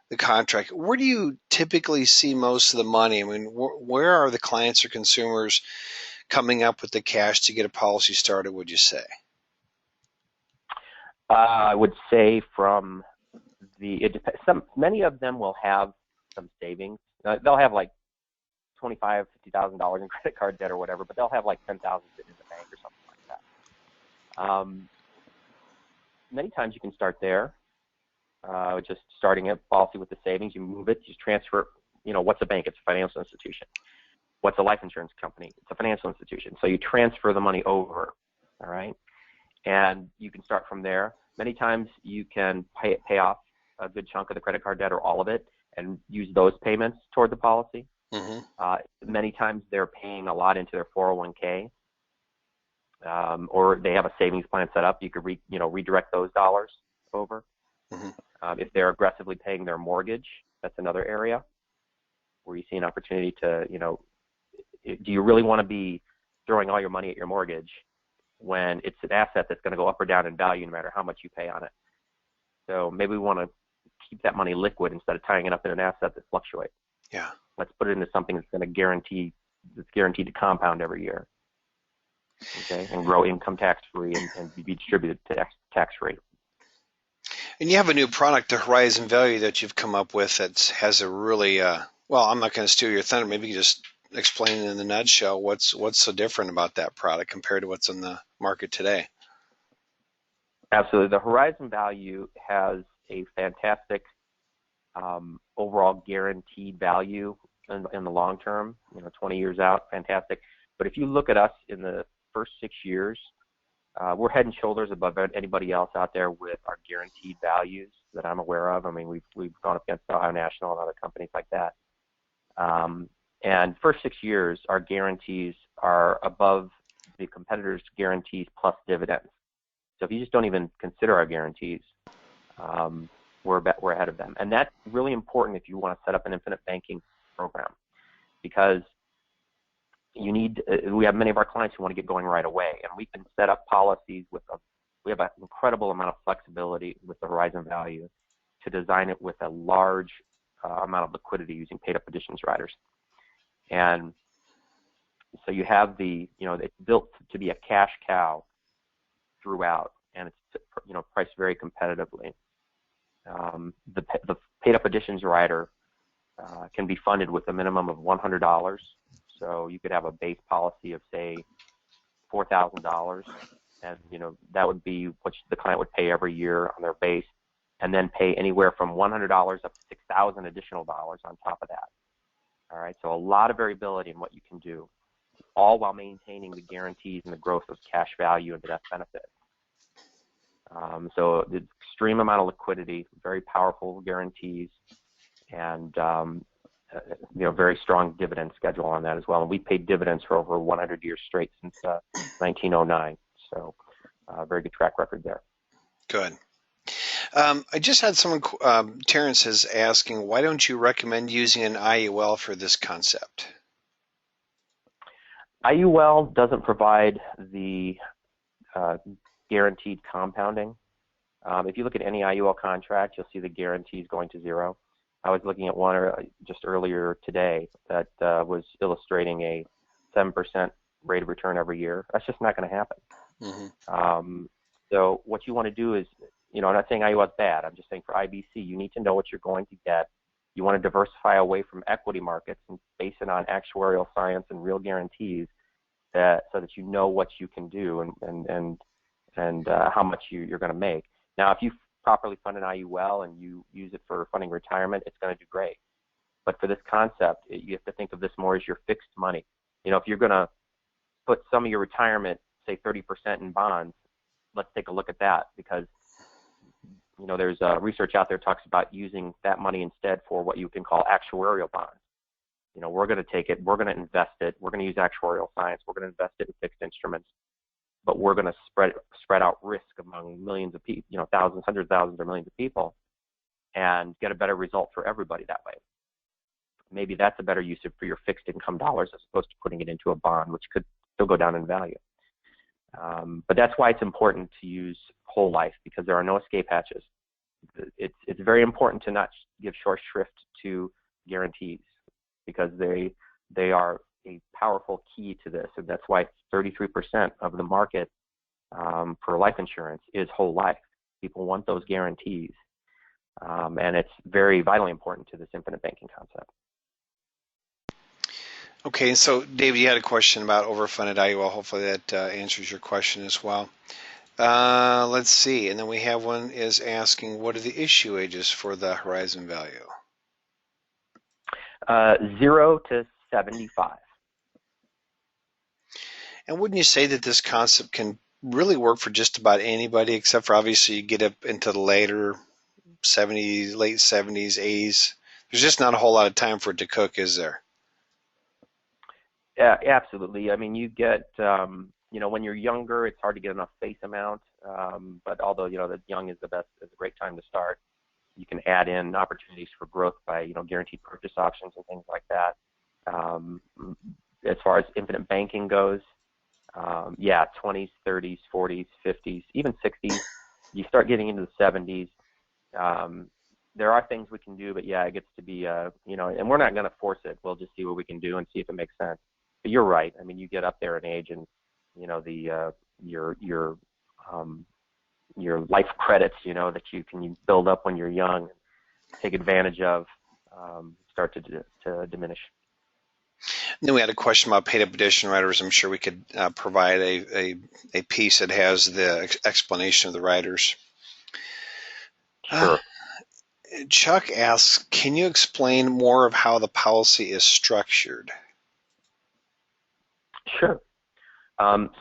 Speaker 1: the contract. Where do you typically see most of the money? I mean, where are the clients or consumers coming up with the cash to get a policy started, would you say?
Speaker 2: I would say from many of them will have some savings. They'll have like $25,000, $50,000 in credit card debt or whatever, but they'll have like $10,000 sitting in the bank or something like that. Many times you can start there, just starting a policy with the savings. You move it, you transfer. What's a bank? It's a financial institution. What's a life insurance company? It's a financial institution. So you transfer the money over, all right? And you can start from there. Many times you can pay off a good chunk of the credit card debt or all of it and use those payments toward the policy. Mm-hmm. Many times they're paying a lot into their 401k, or they have a savings plan set up. You could redirect those dollars over. Mm-hmm. If they're aggressively paying their mortgage, that's another area where you see an opportunity to, do you really want to be throwing all your money at your mortgage when it's an asset that's going to go up or down in value no matter how much you pay on it? So maybe we want to keep that money liquid instead of tying it up in an asset that fluctuates. Yeah. Let's put it into something that's going to guaranteed to compound every year. Okay, and grow income tax-free and be distributed tax-free.
Speaker 1: And you have a new product, the Horizon Value, that you've come up with that has a really, well, I'm not going to steal your thunder. Maybe you just explain in a nutshell what's so different about that product compared to what's in the market today.
Speaker 2: Absolutely. The Horizon Value has a fantastic overall guaranteed value in the long term, 20 years out, fantastic. But if you look at us in the first 6 years, we're head and shoulders above anybody else out there with our guaranteed values that I'm aware of. I mean, we've gone up against Ohio National and other companies like that. And first 6 years, our guarantees are above the competitors' guarantees plus dividends. So if you just don't even consider our guarantees, we're ahead of them. And that's really important if you want to set up an infinite banking program, because we have many of our clients who want to get going right away, and we can set up policies we have an incredible amount of flexibility with the Horizon Value to design it with a large amount of liquidity using paid-up additions riders. And so you have it's built to be a cash cow throughout, and it's priced very competitively. The paid-up additions rider can be funded with a minimum of $100. So you could have a base policy of, say, $4,000, and that would be what the client would pay every year on their base, and then pay anywhere from $100 up to $6,000 additional dollars on top of that. All right, so a lot of variability in what you can do, all while maintaining the guarantees and the growth of cash value and the death benefit. So the extreme amount of liquidity, very powerful guarantees, and very strong dividend schedule on that as well. And we paid dividends for over 100 years straight since 1909. So very good track record there.
Speaker 1: Good. I just had someone, Terrence is asking, why don't you recommend using an IUL for this concept?
Speaker 2: IUL doesn't provide the guaranteed compounding. If you look at any IUL contract, you'll see the guarantees going to zero. I was looking at one just earlier today that was illustrating a 7% rate of return every year. That's just not going to happen. Mm-hmm. So what you want to do is, I'm not saying IUL is bad. I'm just saying for IBC, you need to know what you're going to get. You want to diversify away from equity markets and base it on actuarial science and real guarantees, so that you know what you can do and how much you're going to make. Now, if you properly fund an IUL and you use it for funding retirement, it's going to do great. But for this concept, you have to think of this more as your fixed money. If you're going to put some of your retirement, say 30% in bonds, let's take a look at that, because there's research out there talks about using that money instead for what you can call actuarial bonds. We're going to take it, we're going to invest it, we're going to use actuarial science, we're going to invest it in fixed instruments, but we're going to spread out risk among millions of people, thousands, hundreds of thousands, or millions of people, and get a better result for everybody that way. Maybe that's a better use for your fixed income dollars as opposed to putting it into a bond, which could still go down in value. But that's why it's important to use whole life, because there are no escape hatches. It's very important to not give short shrift to guarantees, because they are a powerful key to this, and that's why 33% of the market for life insurance is whole life. People want those guarantees, and it's very vitally important to this infinite banking concept.
Speaker 1: Okay, so David, you had a question about overfunded IUL. Hopefully that answers your question as well. Let's see, and then we have one is asking, what are the issue ages for the horizon value?
Speaker 2: 0 to 75.
Speaker 1: And wouldn't you say that this concept can really work for just about anybody, except for obviously you get up into the later 70s, late 70s, 80s? There's just not a whole lot of time for it to cook, is there?
Speaker 2: Yeah, absolutely. I mean, you get, when you're younger, it's hard to get enough face amount. But although, the young is a great time to start. You can add in opportunities for growth by, guaranteed purchase options and things like that. As far as infinite banking goes, 20s, 30s, 40s, 50s, even 60s. You start getting into the 70s. There are things we can do, but it gets to be, and we're not going to force it. We'll just see what we can do and see if it makes sense. But you're right. I mean, you get up there in age, and your life credits, that you can build up when you're young, and take advantage of, start to diminish.
Speaker 1: And then we had a question about paid up addition riders. I'm sure we could provide a piece that has the explanation of the riders.
Speaker 2: Sure.
Speaker 1: Chuck asks, can you explain more of how the policy is structured?
Speaker 2: Sure.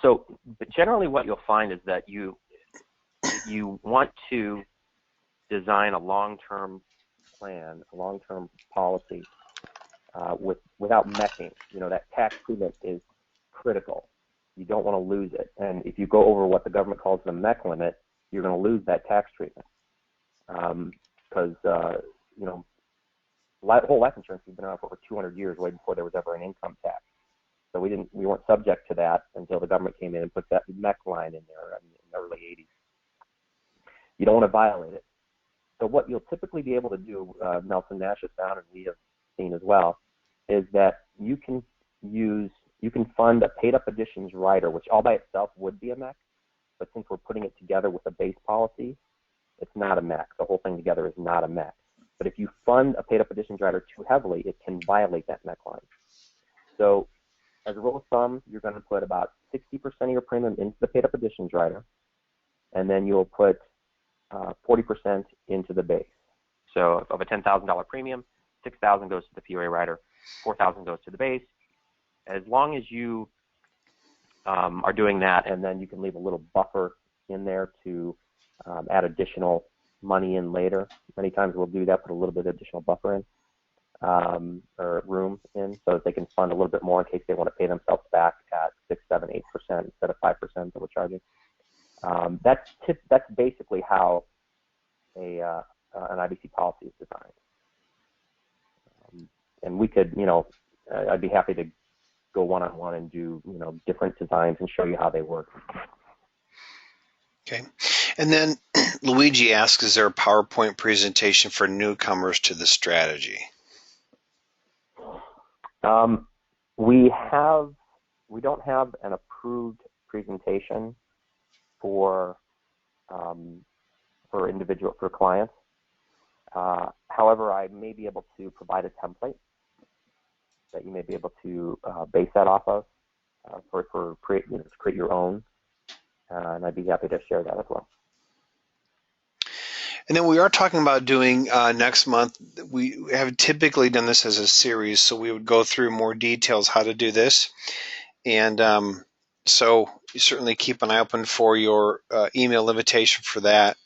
Speaker 2: So generally what you'll find is that you want to design a long-term plan, a long-term policy without messing. That tax treatment is critical. You don't want to lose it. And if you go over what the government calls the MEC limit, you're going to lose that tax treatment. Because, whole life insurance has been around for over 200 years, way before there was ever an income tax. So we weren't subject to that until the government came in and put that MEC line in there in the early 80s. You don't want to violate it. So what you'll typically be able to do, Nelson Nash has found, and we have seen as well, is that you can fund a paid-up additions rider, which all by itself would be a MEC, but since we're putting it together with a base policy, it's not a MEC. The whole thing together is not a MEC. But if you fund a paid-up additions rider too heavily, it can violate that MEC line. So as a rule of thumb, you're going to put about 60% of your premium into the paid-up additions rider, and then you'll put 40% into the base. So of a $10,000 premium, $6,000 goes to the PUA rider, $4,000 goes to the base. As long as you are doing that, and then you can leave a little buffer in there to add additional money in later. Many times we'll do that, put a little bit of additional buffer in, or room in, so that they can fund a little bit more in case they want to pay themselves back at 6, 7, 8% instead of 5% that we're charging. That's basically how an IBC policy is designed. And we could, I'd be happy to go one-on-one and do, different designs and show you how they work.
Speaker 1: Okay. And then Luigi asks, is there a PowerPoint presentation for newcomers to the strategy?
Speaker 2: We don't have an approved presentation for clients. However, I may be able to provide a template that you may be able to base that off of to create your own, and I'd be happy to share that as well.
Speaker 1: And then we are talking about doing next month. We have typically done this as a series, so we would go through more details how to do this. And so you certainly keep an eye open for your email invitation for that.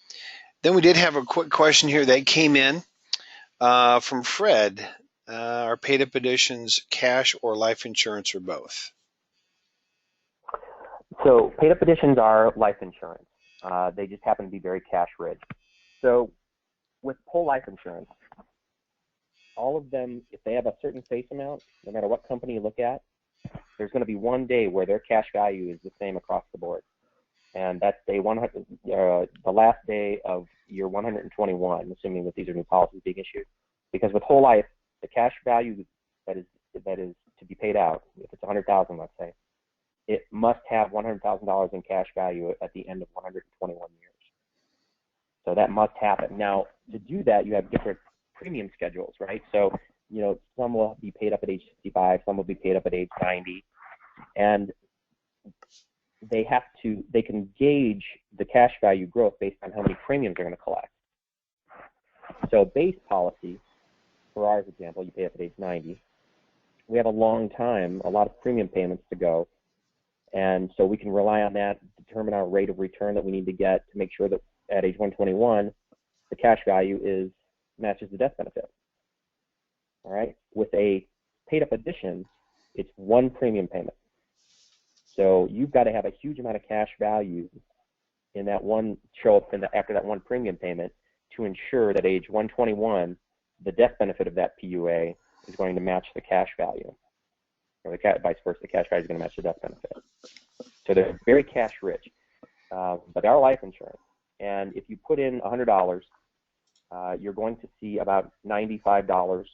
Speaker 1: Then we did have a quick question here that came in from Fred. Are paid-up additions cash or life insurance or both?
Speaker 2: So paid-up additions are life insurance. They just happen to be very cash-rich. So with whole life insurance, all of them, if they have a certain face amount, no matter what company you look at, there's going to be one day where their cash value is the same across the board. And that's day 100, the last day of year 121, assuming that these are new policies being issued. Because with whole life, the cash value that is to be paid out, if it's $100,000, let's say, it must have $100,000 in cash value at the end of 121 years. So that must happen. Now, to do that, you have different premium schedules, right? So, some will be paid up at age 65, some will be paid up at age 90, and they can gauge the cash value growth based on how many premiums they're going to collect. So base policy, for our example, you pay up at age 90. We have a long time, a lot of premium payments to go, and so we can rely on that, determine our rate of return that we need to get to make sure that at age 121, the cash value matches the death benefit. All right. With a paid-up addition, it's one premium payment. So you've got to have a huge amount of cash value in that one after that one premium payment to ensure that age 121, the death benefit of that PUA is going to match the cash value, or vice versa. The cash value is going to match the death benefit. So they're very cash rich, but they are life insurance. And if you put in $100, you're going to see about $95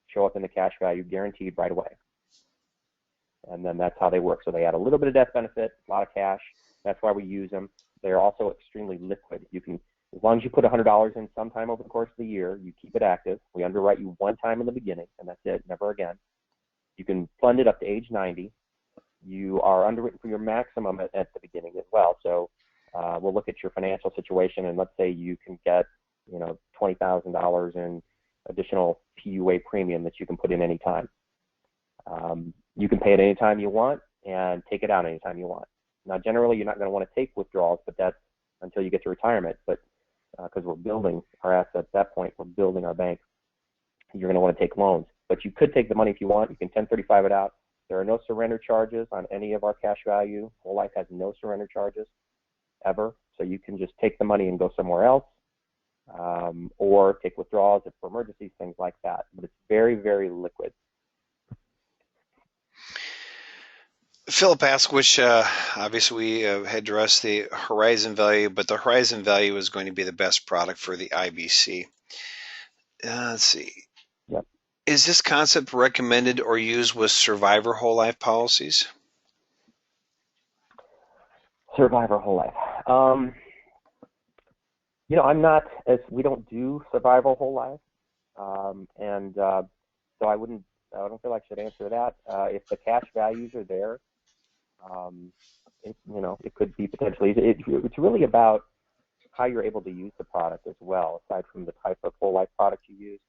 Speaker 2: show up in the cash value guaranteed right away. And then that's how they work. So they add a little bit of death benefit, a lot of cash. That's why we use them. They're also extremely liquid. You can, as long as you put $100 in sometime over the course of the year, you keep it active. We underwrite you one time in the beginning, and that's it, never again. You can fund it up to age 90. You are underwritten for your maximum at the beginning as well. So we'll look at your financial situation, and let's say you can get, $20,000 in additional PUA premium that you can put in any time. You can pay it any time you want and take it out anytime you want. Now, generally, you're not going to want to take withdrawals, but that's until you get to retirement. But because we're building our assets at that point, we're building our bank, you're going to want to take loans. But you could take the money if you want. You can 1035 it out. There are no surrender charges on any of our cash value. Whole life has no surrender charges ever. So you can just take the money and go somewhere else, or take withdrawals for emergencies, things like that. But it's very, very liquid.
Speaker 1: Philip asked, which obviously we had addressed the horizon value, but the horizon value is going to be the best product for the IBC. Let's see.
Speaker 2: Yep.
Speaker 1: Is this concept recommended or used with survivor whole life policies?
Speaker 2: Survivor whole life. We don't do survival whole life, so I wouldn't I don't feel like I should answer that. If the cash values are there, it could be potentially. It's really about how you're able to use the product as well, aside from the type of whole life product you use.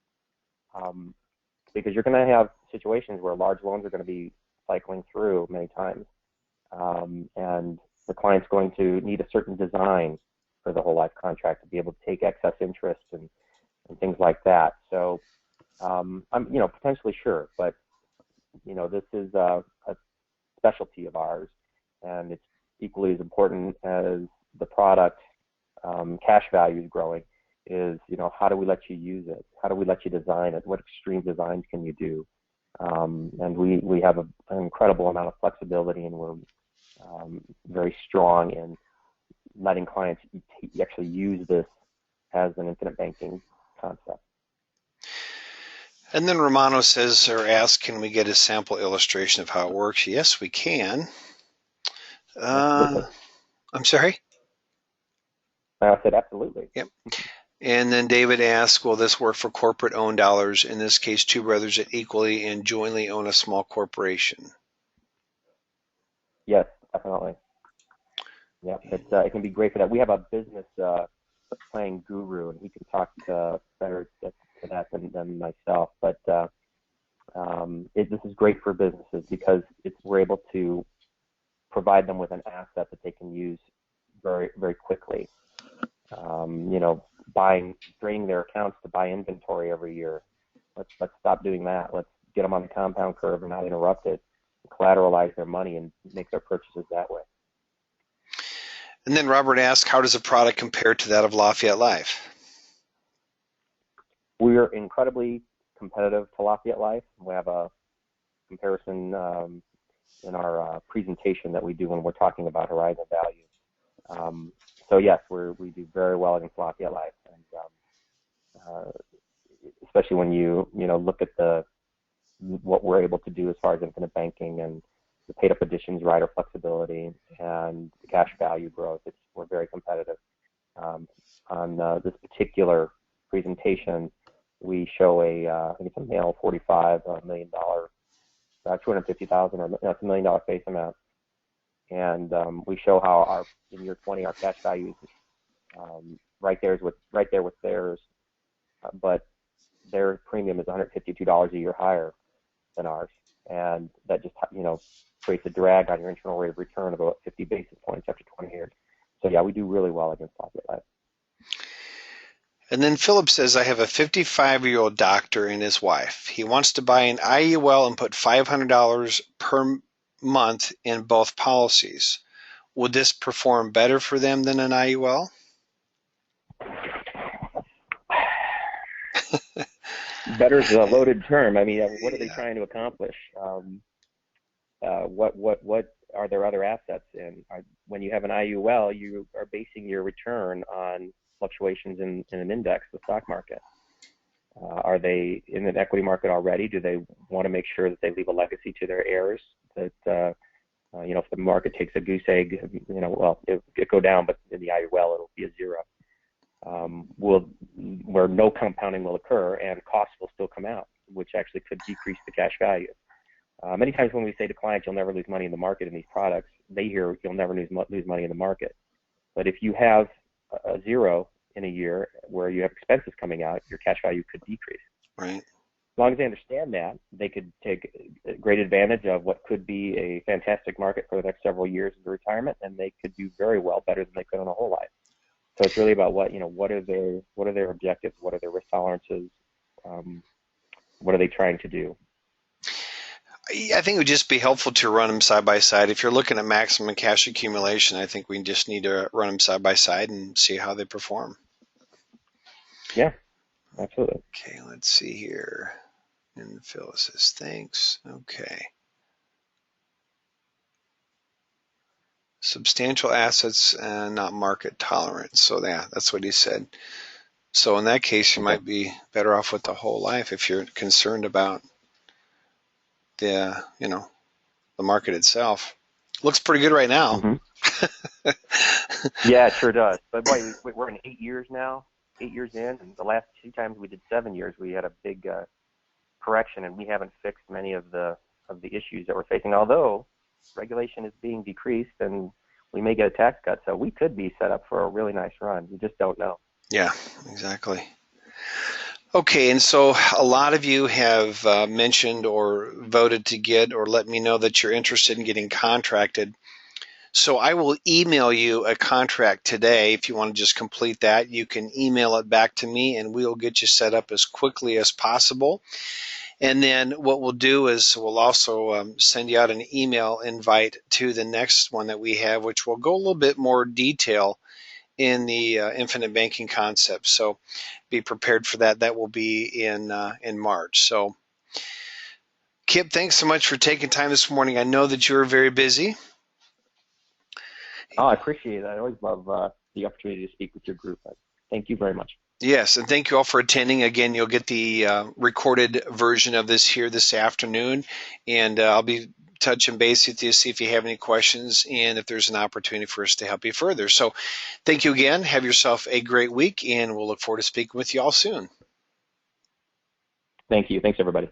Speaker 2: Because you're going to have situations where large loans are going to be cycling through many times. And the client's going to need a certain design for the whole life contract to be able to take excess interest and things like that. So I'm potentially sure, but this is a specialty of ours, and it's equally as important as the product cash value is growing. Is how do we let you use it? How do we let you design it? What extreme designs can you do? And we have an incredible amount of flexibility, and we're very strong in letting clients actually use this as an infinite banking concept.
Speaker 1: And then Romano says or asks, can we get a sample illustration of how it works? Yes, we can. I'm sorry?
Speaker 2: I said absolutely.
Speaker 1: Yep. And then David asks, will this work for corporate-owned dollars? In this case, two brothers that equally and jointly own a small corporation.
Speaker 2: Yes, definitely. Yeah, it can be great for that. We have a business planning guru, and he can talk better to that than myself. But this is great for businesses because we're able to provide them with an asset that they can use very, very quickly. Draining their accounts to buy inventory every year. Let's stop doing that. Let's get them on the compound curve and not interrupt it. Collateralize their money and make their purchases that way.
Speaker 1: And then Robert asks, how does a product compare to that of Lafayette Life?
Speaker 2: We're incredibly competitive to Lafayette Life. We have a comparison in our presentation that we do when we're talking about horizon value. So yes, we do very well against Lafayette Life, and especially when you look at what we're able to do as far as infinite banking and the paid-up additions, rider flexibility, and the cash value growth. We're very competitive. On this particular presentation, we show I think it's a male $45 million, $250,000, or it's $1 million face amount. And we show how in year 20 our cash value is right there with theirs, but their premium is $152 a year higher than ours, and that just creates a drag on your internal rate of return of about 50 basis points after 20 years. So yeah, we do really well against Lafayette Life.
Speaker 1: And then Philip says, I have a 55-year-old doctor and his wife. He wants to buy an IUL and put $500 per month in both policies. Would this perform better for them than an IUL?
Speaker 2: Better is a loaded term. I mean, what are they trying to accomplish? What are their other assets? And when you have an IUL, you are basing your return on fluctuations in an index, the stock market. Are they in an equity market already? Do they want to make sure that they leave a legacy to their heirs? That if the market takes a goose egg, it go down, but in the IUL it'll be a zero. Where no compounding will occur and costs will still come out, which actually could decrease the cash value. Many times when we say to clients, you'll never lose money in the market in these products, they hear you'll never lose money in the market. But if you have a zero in a year where you have expenses coming out, your cash value could decrease.
Speaker 1: Right.
Speaker 2: As long as they understand that, they could take great advantage of what could be a fantastic market for the next several years of retirement, and they could do very well, better than they could on a whole life. So it's really about what are their objectives, what are their risk tolerances, what are they trying to do.
Speaker 1: I think it would just be helpful to run them side by side. If you're looking at maximum cash accumulation, I think we just need to run them side by side and see how they perform.
Speaker 2: Yeah, absolutely.
Speaker 1: Okay, let's see here. And Phyllis says, thanks. Okay. Substantial assets and not market tolerance. So yeah, that's what he said. So in that case, you might be better off with the whole life if you're concerned about the market itself. Looks pretty good right now.
Speaker 2: Mm-hmm. Yeah, it sure does. But boy, we're in 8 years now, 8 years in, and the last 2 times we did 7 years, we had a big correction, and we haven't fixed many of the issues that we're facing. Although regulation is being decreased, and we may get a tax cut, so we could be set up for a really nice run. We just don't know.
Speaker 1: Yeah, exactly. Okay, and so a lot of you have mentioned or voted to get or let me know that you're interested in getting contracted. So I will email you a contract today. If you want to just complete that, you can email it back to me and we'll get you set up as quickly as possible. And then what we'll do is we'll also send you out an email invite to the next one that we have, which will go a little bit more detail in the infinite banking concept. So be prepared for that. That will be in March. So Kip, thanks so much for taking time this morning. I know that you're very busy.
Speaker 2: Oh, I appreciate it. I always love the opportunity to speak with your group. Thank you very much.
Speaker 1: Yes, and thank you all for attending. Again, you'll get the recorded version of this here this afternoon, and I'll be touching base with you, see if you have any questions, and if there's an opportunity for us to help you further. So thank you again. Have yourself a great week, and we'll look forward to speaking with you all soon.
Speaker 2: Thank you. Thanks, everybody.